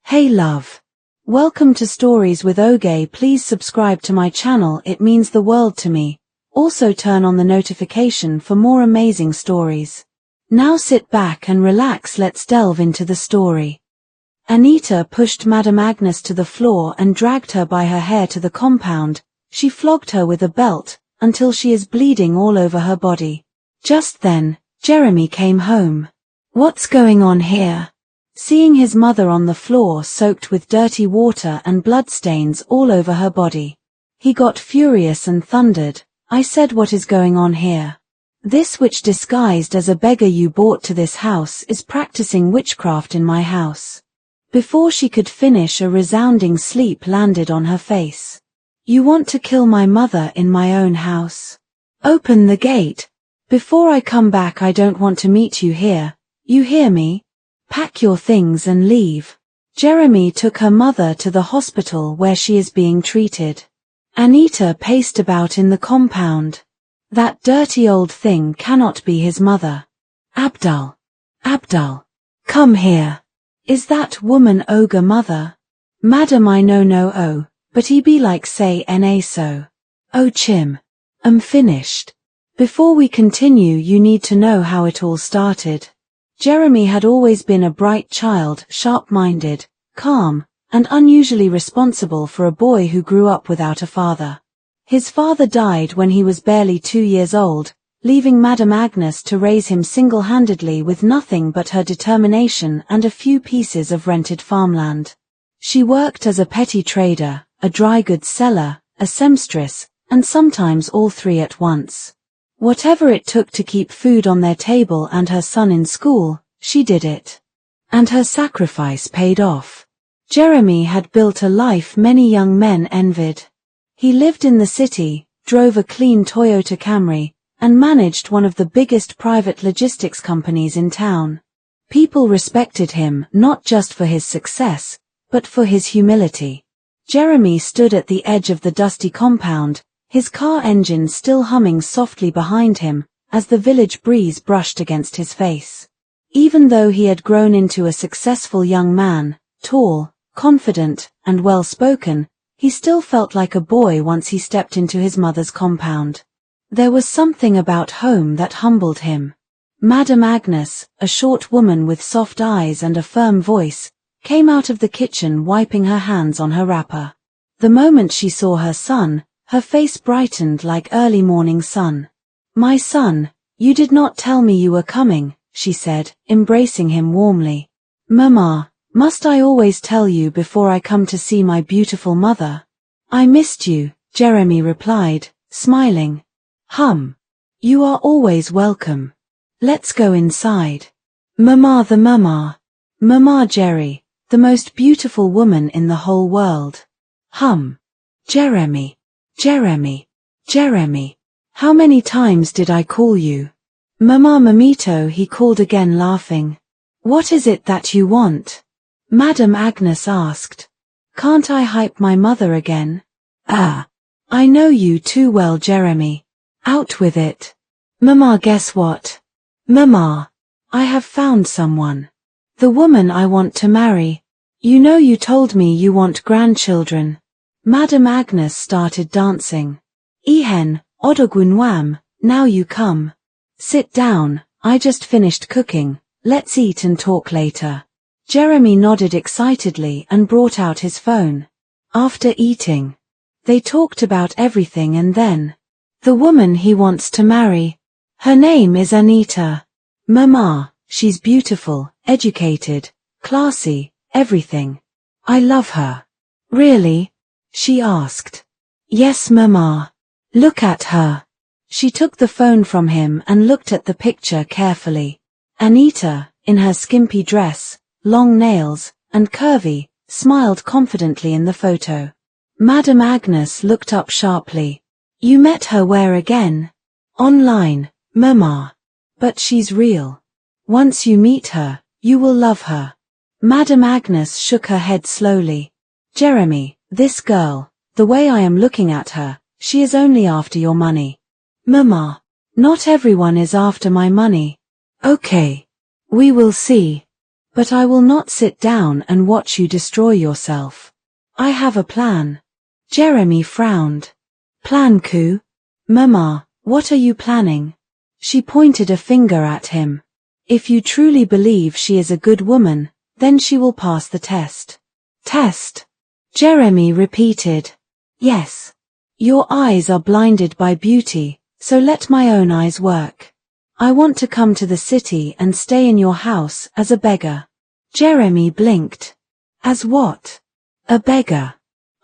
Hey love. Welcome to Stories with Oge. Please subscribe to my channel, it means the world to me. Also turn on the notification for more amazing stories. Now sit back and relax, let's delve into the story. Anita pushed Madame Agnes to the floor and dragged her by her hair to the compound. She flogged her with a belt, until she is bleeding all over her body. Just then, Jeremy came home. What's going on here? Seeing his mother on the floor soaked with dirty water and bloodstains all over her body, he got furious and thundered, I said, what is going on here? This witch disguised as a beggar you brought to this house is practicing witchcraft in my house. Before she could finish, a resounding sleep landed on her face. You want to kill my mother in my own house? Open the gate. Before I come back, I don't want to meet you here. You hear me? Pack your things and leave. Jeremy took her mother to the hospital where she is being treated. Anita paced about in the compound. That dirty old thing cannot be his mother. Abdul. Come here. Is that woman Ogre mother? Madam, I know no oh, but he be like say na so. Oh Chim. Finished. Before we continue, you need to know how it all started. Jeremy had always been a bright child, sharp-minded, calm, and unusually responsible for a boy who grew up without a father. His father died when he was barely 2 years old, leaving Madame Agnes to raise him single-handedly with nothing but her determination and a few pieces of rented farmland. She worked as a petty trader, a dry goods seller, a seamstress, and sometimes all three at once. Whatever it took to keep food on their table and her son in school, she did it. And her sacrifice paid off. Jeremy had built a life many young men envied. He lived in the city, drove a clean Toyota Camry, and managed one of the biggest private logistics companies in town. People respected him not just for his success, but for his humility. Jeremy stood at the edge of the dusty compound, his car engine still humming softly behind him, as the village breeze brushed against his face. Even though he had grown into a successful young man, tall, confident, and well-spoken, he still felt like a boy once he stepped into his mother's compound. There was something about home that humbled him. Madame Agnes, a short woman with soft eyes and a firm voice, came out of the kitchen wiping her hands on her wrapper. The moment she saw her son, her face brightened like early morning sun. My son, you did not tell me you were coming, she said, embracing him warmly. Mama, must I always tell you before I come to see my beautiful mother? I missed you, Jeremy replied, smiling. You are always welcome. Let's go inside. Mama Jerry, the most beautiful woman in the whole world. Jeremy. How many times did I call you? Mama Mamito, he called again, laughing. What is it that you want? Madame Agnes asked. Can't I hype my mother again? I know you too well, Jeremy. Out with it. Mama, guess what? Mama, I have found someone. The woman I want to marry. You know you told me you want grandchildren. Madame Agnes started dancing. Ihen, Odogunwam, now you come. Sit down, I just finished cooking, let's eat and talk later. Jeremy nodded excitedly and brought out his phone. After eating, they talked about everything and then, the woman he wants to marry. Her name is Anita. Mama, she's beautiful, educated, classy, everything. I love her. Really? She asked. Yes, Mama. Look at her. She took the phone from him and looked at the picture carefully. Anita, in her skimpy dress, long nails, and curvy, smiled confidently in the photo. Madame Agnes looked up sharply. You met her where again? Online, Mama. But she's real. Once you meet her, you will love her. Madame Agnes shook her head slowly. Jeremy, this girl, the way I am looking at her, she is only after your money. Mama, not everyone is after my money. Okay. We will see. But I will not sit down and watch you destroy yourself. I have a plan. Jeremy frowned. Plan coup? Mama, what are you planning? She pointed a finger at him. If you truly believe she is a good woman, then she will pass the test. Test? Jeremy repeated. Yes. Your eyes are blinded by beauty, so let my own eyes work. I want to come to the city and stay in your house as a beggar. Jeremy blinked. As what? A beggar.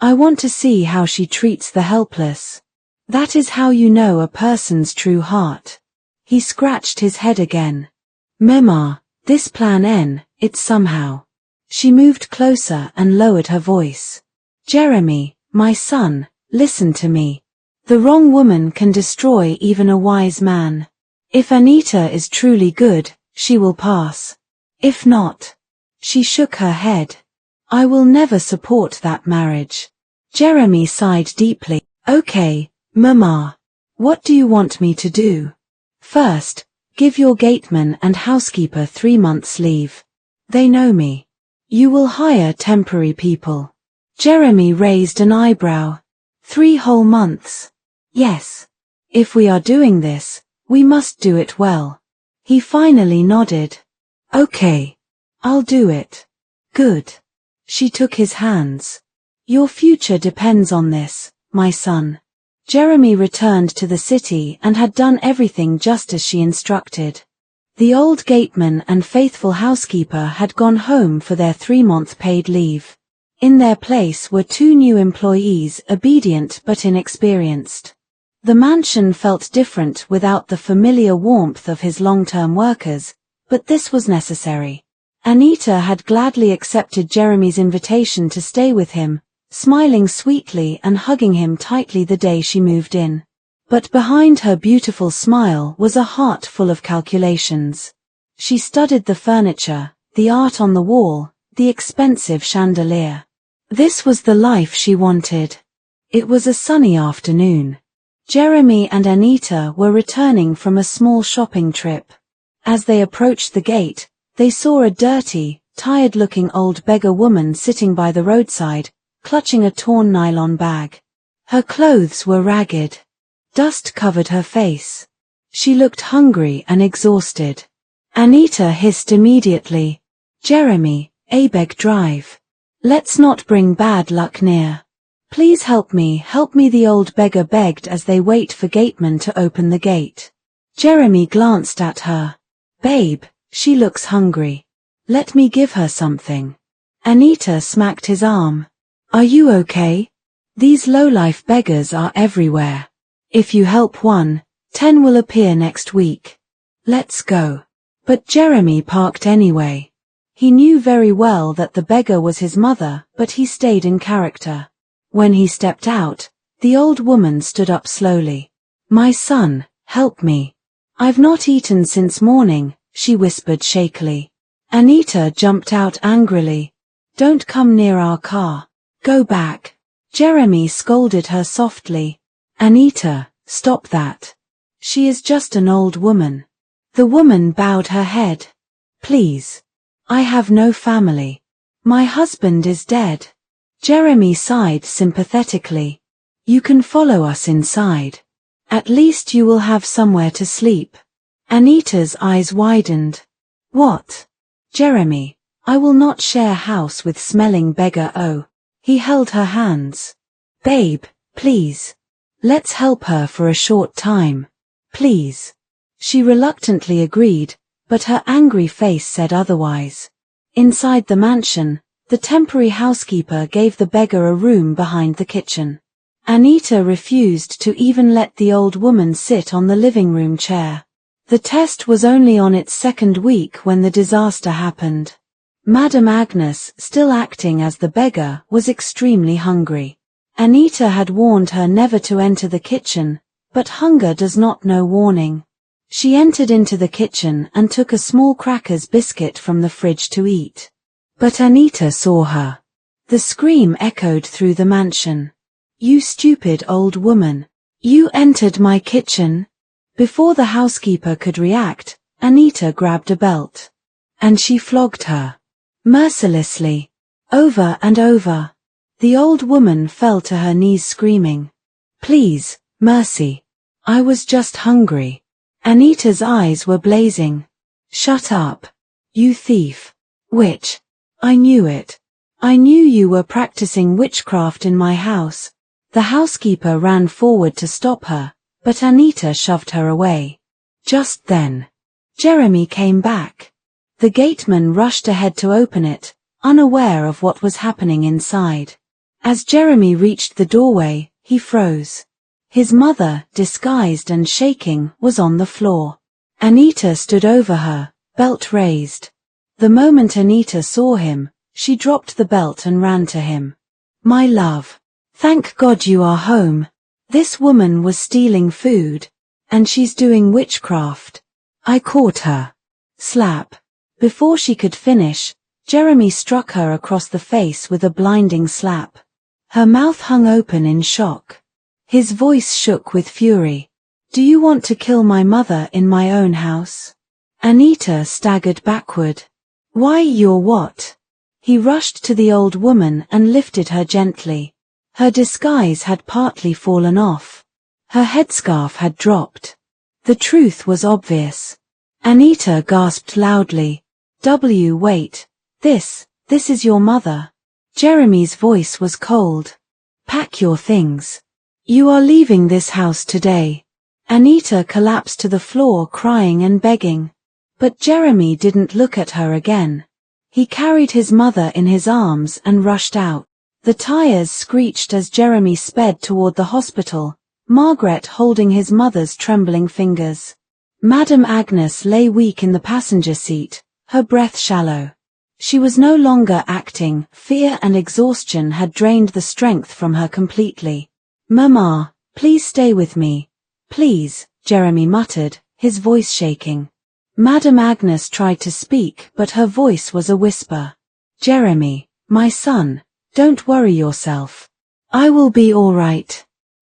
I want to see how she treats the helpless. That is how you know a person's true heart. He scratched his head again. Mama, this plan it's somehow. She moved closer and lowered her voice. Jeremy, my son, listen to me. The wrong woman can destroy even a wise man. If Anita is truly good, she will pass. If not. She shook her head. I will never support that marriage. Jeremy sighed deeply. Okay, Mama. What do you want me to do? First, give your gateman and housekeeper 3 months' leave. They know me. You will hire temporary people. Jeremy raised an eyebrow. 3 whole months. Yes. If we are doing this, we must do it well. He finally nodded. Okay. I'll do it. Good. She took his hands. Your future depends on this, my son. Jeremy returned to the city and had done everything just as she instructed. The old gateman and faithful housekeeper had gone home for their 3-month paid leave. In their place were 2 new employees, obedient but inexperienced. The mansion felt different without the familiar warmth of his long-term workers, but this was necessary. Anita had gladly accepted Jeremy's invitation to stay with him, smiling sweetly and hugging him tightly the day she moved in. But behind her beautiful smile was a heart full of calculations. She studied the furniture, the art on the wall, the expensive chandelier. This was the life she wanted. It was a sunny afternoon. Jeremy and Anita were returning from a small shopping trip. As they approached the gate, they saw a dirty, tired-looking old beggar woman sitting by the roadside, clutching a torn nylon bag. Her clothes were ragged. Dust covered her face. She looked hungry and exhausted. Anita hissed immediately. Jeremy, Abeg drive. Let's not bring bad luck near. Please help me, the old beggar begged as they wait for gateman to open the gate. Jeremy glanced at her. Babe, she looks hungry. Let me give her something. Anita smacked his arm. Are you okay? These lowlife beggars are everywhere. If you help one, 10 will appear next week. Let's go. But Jeremy parked anyway. He knew very well that the beggar was his mother, but he stayed in character. When he stepped out, the old woman stood up slowly. My son, help me. I've not eaten since morning, she whispered shakily. Anita jumped out angrily. Don't come near our car. Go back. Jeremy scolded her softly. Anita, stop that. She is just an old woman. The woman bowed her head. Please. I have no family. My husband is dead. Jeremy sighed sympathetically. You can follow us inside. At least you will have somewhere to sleep. Anita's eyes widened. What? Jeremy, I will not share house with smelling beggar. Oh. He held her hands. Babe, please. Let's help her for a short time. Please. She reluctantly agreed, but her angry face said otherwise. Inside the mansion, the temporary housekeeper gave the beggar a room behind the kitchen. Anita refused to even let the old woman sit on the living room chair. The test was only on its 2nd week when the disaster happened. Madame Agnes, still acting as the beggar, was extremely hungry. Anita had warned her never to enter the kitchen, but hunger does not know warning. She entered into the kitchen and took a small crackers biscuit from the fridge to eat. But Anita saw her. The scream echoed through the mansion. You stupid old woman. You entered my kitchen. Before the housekeeper could react, Anita grabbed a belt. And she flogged her. mercilessly. Over and over. The old woman fell to her knees screaming, "Please, mercy. I was just hungry." Anita's eyes were blazing. "Shut up. You thief. Witch. I knew it. I knew you were practicing witchcraft in my house." The housekeeper ran forward to stop her, but Anita shoved her away. Just then, Jeremy came back. The gateman rushed ahead to open it, unaware of what was happening inside. As Jeremy reached the doorway, he froze. His mother, disguised and shaking, was on the floor. Anita stood over her, belt raised. The moment Anita saw him, she dropped the belt and ran to him. "My love. Thank God you are home. This woman was stealing food. And she's doing witchcraft. I caught her." Slap. Before she could finish, Jeremy struck her across the face with a blinding slap. Her mouth hung open in shock. His voice shook with fury. "Do you want to kill my mother in my own house?" Anita staggered backward. "Why, you're what?" He rushed to the old woman and lifted her gently. Her disguise had partly fallen off. Her headscarf had dropped. The truth was obvious. Anita gasped loudly. Wait. This is your mother." Jeremy's voice was cold. "Pack your things. You are leaving this house today." Anita collapsed to the floor crying and begging. But Jeremy didn't look at her again. He carried his mother in his arms and rushed out. The tires screeched as Jeremy sped toward the hospital, Margaret holding his mother's trembling fingers. Madame Agnes lay weak in the passenger seat, her breath shallow. She was no longer acting, fear and exhaustion had drained the strength from her completely. "Mama, please stay with me. Please," Jeremy muttered, his voice shaking. Madame Agnes tried to speak, but her voice was a whisper. "Jeremy, my son, don't worry yourself. I will be all right.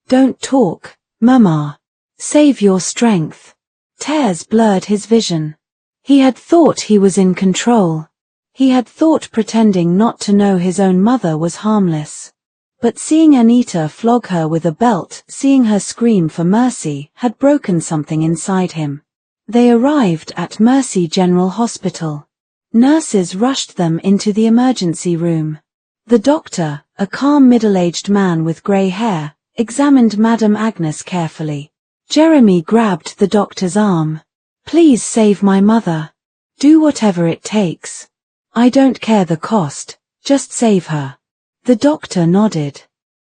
Don't talk, Mama. Save your strength." Tears blurred his vision. He had thought he was in control. He had thought pretending not to know his own mother was harmless. But seeing Anita flog her with a belt, seeing her scream for mercy, had broken something inside him. They arrived at Mercy General Hospital. Nurses rushed them into the emergency room. The doctor, a calm middle-aged man with grey hair, examined Madame Agnes carefully. Jeremy grabbed the doctor's arm. "Please save my mother. Do whatever it takes. I don't care the cost, just save her." The doctor nodded.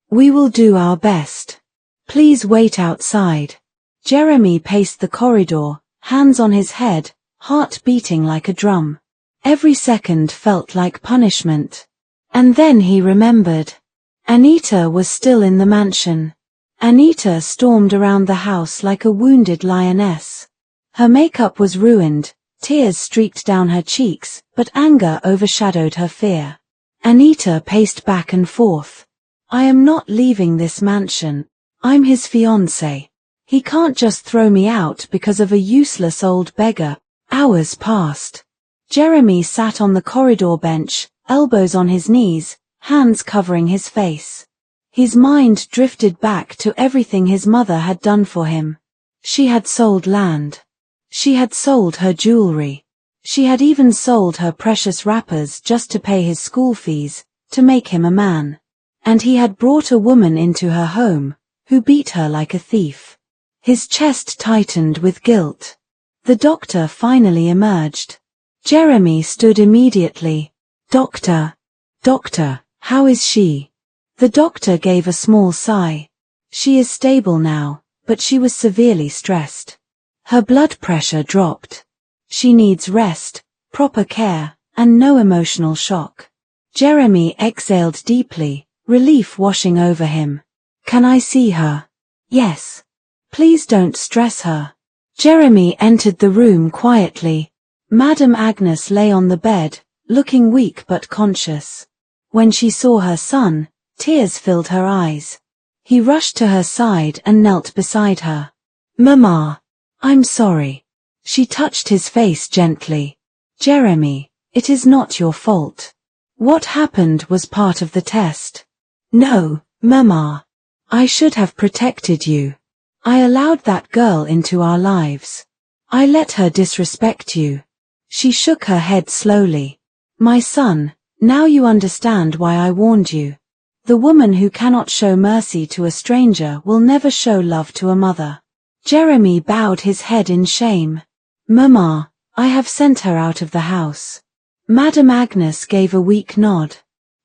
"We will do our best. Please wait outside." Jeremy paced the corridor, hands on his head, heart beating like a drum. Every second felt like punishment. And then he remembered. Anita was still in the mansion. Anita stormed around the house like a wounded lioness. Her makeup was ruined, tears streaked down her cheeks, but anger overshadowed her fear. Anita paced back and forth. "I am not leaving this mansion. I'm his fiancé. He can't just throw me out because of a useless old beggar." Hours passed. Jeremy sat on the corridor bench, elbows on his knees, hands covering his face. His mind drifted back to everything his mother had done for him. She had sold land. She had sold her jewelry. She had even sold her precious wrappers just to pay his school fees, to make him a man. And he had brought a woman into her home, who beat her like a thief. His chest tightened with guilt. The doctor finally emerged. Jeremy stood immediately. Doctor, how is she?" The doctor gave a small sigh. "She is stable now, but she was severely stressed. Her blood pressure dropped. She needs rest, proper care, and no emotional shock." Jeremy exhaled deeply, relief washing over him. "Can I see her?" "Yes. Please don't stress her." Jeremy entered the room quietly. Madame Agnes lay on the bed, looking weak but conscious. When she saw her son, tears filled her eyes. He rushed to her side and knelt beside her. "Mama, I'm sorry." She touched his face gently. "Jeremy, It is not your fault. What happened was part of the test. No, Mama. I should have protected you. I allowed that girl into our lives. I let her disrespect you. She shook her head slowly. My son, now you understand why I warned you. The woman who cannot show mercy to a stranger will never show love to a mother. Jeremy bowed his head in shame. Mama, I have sent her out of the house. Madame Agnes gave a weak nod.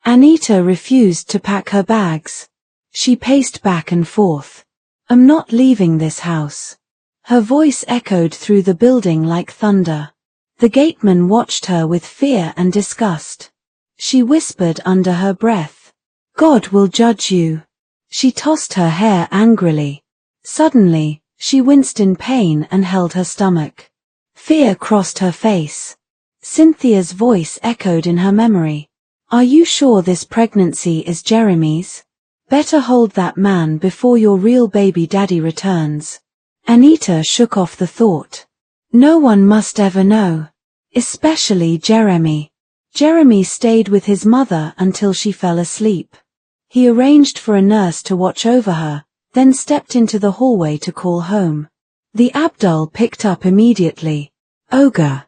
Anita refused to pack her bags. She paced back and forth. I'm not leaving this house. Her voice echoed through the building like thunder. The gateman watched her with fear and disgust. She whispered under her breath, God will judge you. She tossed her hair angrily. Suddenly, she winced in pain and held her stomach. Fear crossed her face. Cynthia's voice echoed in her memory. Are you sure this pregnancy is Jeremy's? Better hold that man before your real baby daddy returns. Anita shook off the thought. No one must ever know. Especially Jeremy. Jeremy stayed with his mother until she fell asleep. He arranged for a nurse to watch over her, then stepped into the hallway to call home. The Abdul picked up immediately. Ogre.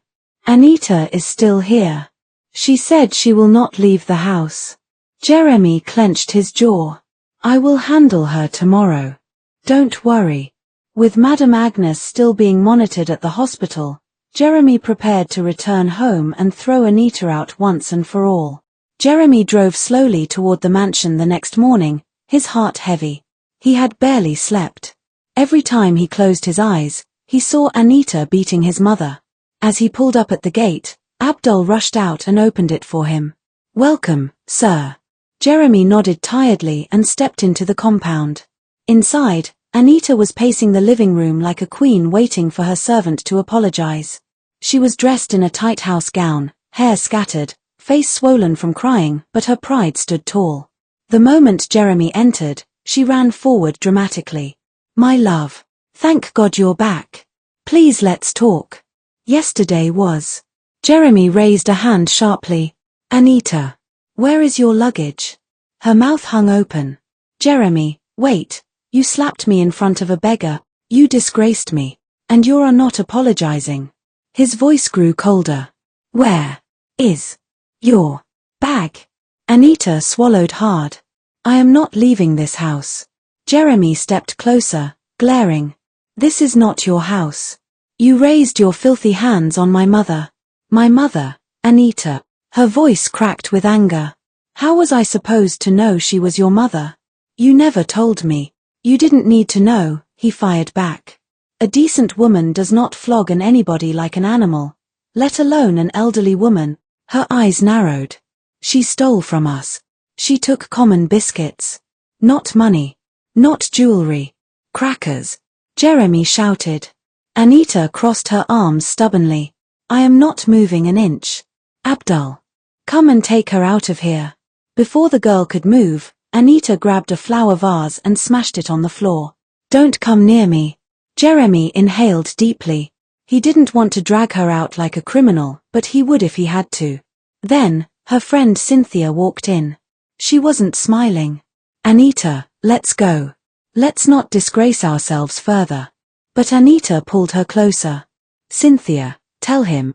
Anita is still here. She said she will not leave the house. Jeremy clenched his jaw. I will handle her tomorrow. Don't worry. With Madame Agnes still being monitored at the hospital, Jeremy prepared to return home and throw Anita out once and for all. Jeremy drove slowly toward the mansion the next morning, his heart heavy. He had barely slept. Every time he closed his eyes, he saw Anita beating his mother. As he pulled up at the gate, Abdul rushed out and opened it for him. Welcome, sir. Jeremy nodded tiredly and stepped into the compound. Inside, Anita was pacing the living room like a queen waiting for her servant to apologize. She was dressed in a tight house gown, hair scattered, face swollen from crying, but her pride stood tall. The moment Jeremy entered, she ran forward dramatically. My love, thank God you're back. Please let's talk. Yesterday was. Jeremy raised a hand sharply. Anita, where is your luggage? Her mouth hung open. Jeremy, wait, you slapped me in front of a beggar, you disgraced me, and you're not apologizing. His voice grew colder. Where is your bag? Anita swallowed hard. I am not leaving this house. Jeremy stepped closer, glaring. This is not your house. You raised your filthy hands on my mother. My mother, Anita. Her voice cracked with anger. How was I supposed to know she was your mother? You never told me. You didn't need to know, he fired back. A decent woman does not flog anybody like an animal, let alone an elderly woman. Her eyes narrowed. She stole from us. She took common biscuits. Not money. Not jewelry. Crackers. Jeremy shouted. Anita crossed her arms stubbornly. I am not moving an inch. Abdul. Come and take her out of here. Before the girl could move, Anita grabbed a flower vase and smashed it on the floor. Don't come near me. Jeremy inhaled deeply. He didn't want to drag her out like a criminal, but he would if he had to. Then, her friend Cynthia walked in. She wasn't smiling. Anita, let's go. Let's not disgrace ourselves further. But Anita pulled her closer. Cynthia, tell him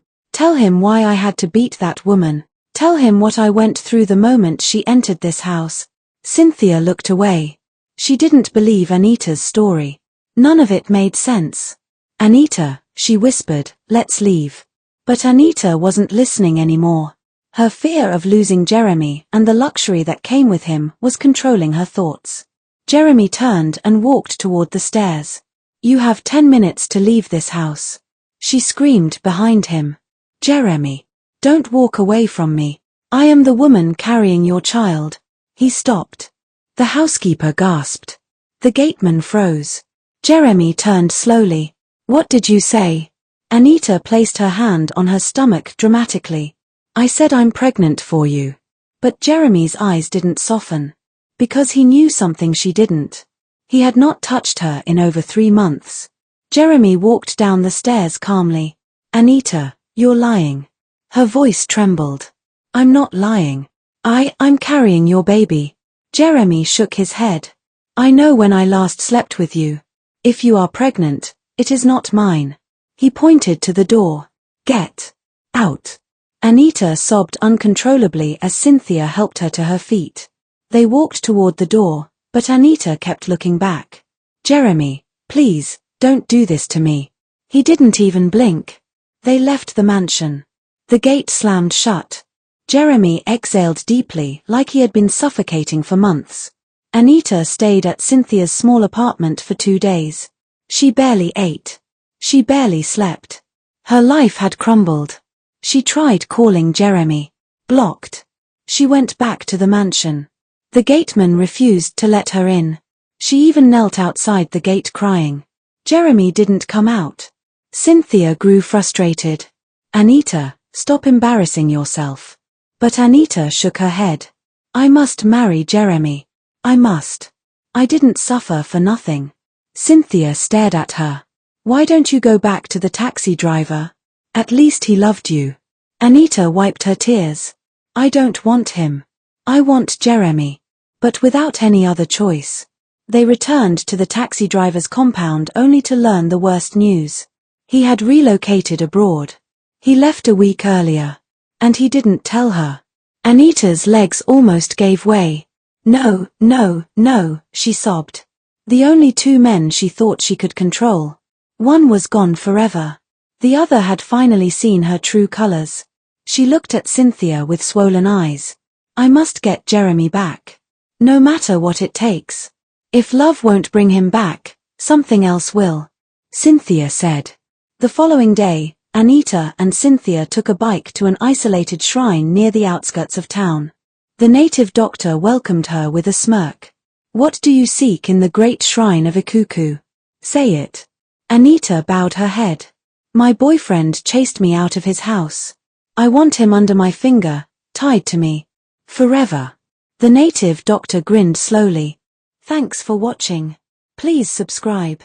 why I had to beat that woman. Tell him what I went through the moment she entered this house. Cynthia looked away. She didn't believe Anita's story. None of it made sense. Anita, she whispered, let's leave. But Anita wasn't listening anymore. Her fear of losing Jeremy and the luxury that came with him was controlling her thoughts. Jeremy turned and walked toward the stairs. You have 10 minutes to leave this house. She screamed behind him. Jeremy, don't walk away from me. I am the woman carrying your child. He stopped. The housekeeper gasped. The gateman froze. Jeremy turned slowly. What did you say? Anita placed her hand on her stomach dramatically. I said I'm pregnant for you. But Jeremy's eyes didn't soften. Because he knew something she didn't. He had not touched her in over 3 months. Jeremy walked down the stairs calmly. Anita, you're lying. Her voice trembled. I'm not lying. I'm carrying your baby. Jeremy shook his head. I know when I last slept with you. If you are pregnant, it is not mine. He pointed to the door. Get out. Anita sobbed uncontrollably as Cynthia helped her to her feet. They walked toward the door, but Anita kept looking back. Jeremy, please, don't do this to me. He didn't even blink. They left the mansion. The gate slammed shut. Jeremy exhaled deeply like he had been suffocating for months. Anita stayed at Cynthia's small apartment for 2 days. She barely ate. She barely slept. Her life had crumbled. She tried calling Jeremy. Blocked. She went back to the mansion. The gateman refused to let her in. She even knelt outside the gate crying. Jeremy didn't come out. Cynthia grew frustrated. Anita, stop embarrassing yourself. But Anita shook her head. I must marry Jeremy. I must. I didn't suffer for nothing. Cynthia stared at her. Why don't you go back to the taxi driver? At least he loved you. Anita wiped her tears. I don't want him. I want Jeremy. But without any other choice. They returned to the taxi driver's compound only to learn the worst news. He had relocated abroad. He left a week earlier. And he didn't tell her. Anita's legs almost gave way. No, no, no, she sobbed. The only 2 men she thought she could control. One was gone forever. The other had finally seen her true colors. She looked at Cynthia with swollen eyes. I must get Jeremy back. No matter what it takes. If love won't bring him back, something else will. Cynthia said. The following day, Anita and Cynthia took a bike to an isolated shrine near the outskirts of town. The native doctor welcomed her with a smirk. What do you seek in the great shrine of Ikuku? Say it. Anita bowed her head. My boyfriend chased me out of his house. I want him under my finger, tied to me. Forever. The native doctor grinned slowly. Thanks for watching. Please subscribe,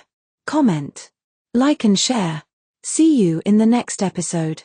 comment, like and share. See you in the next episode.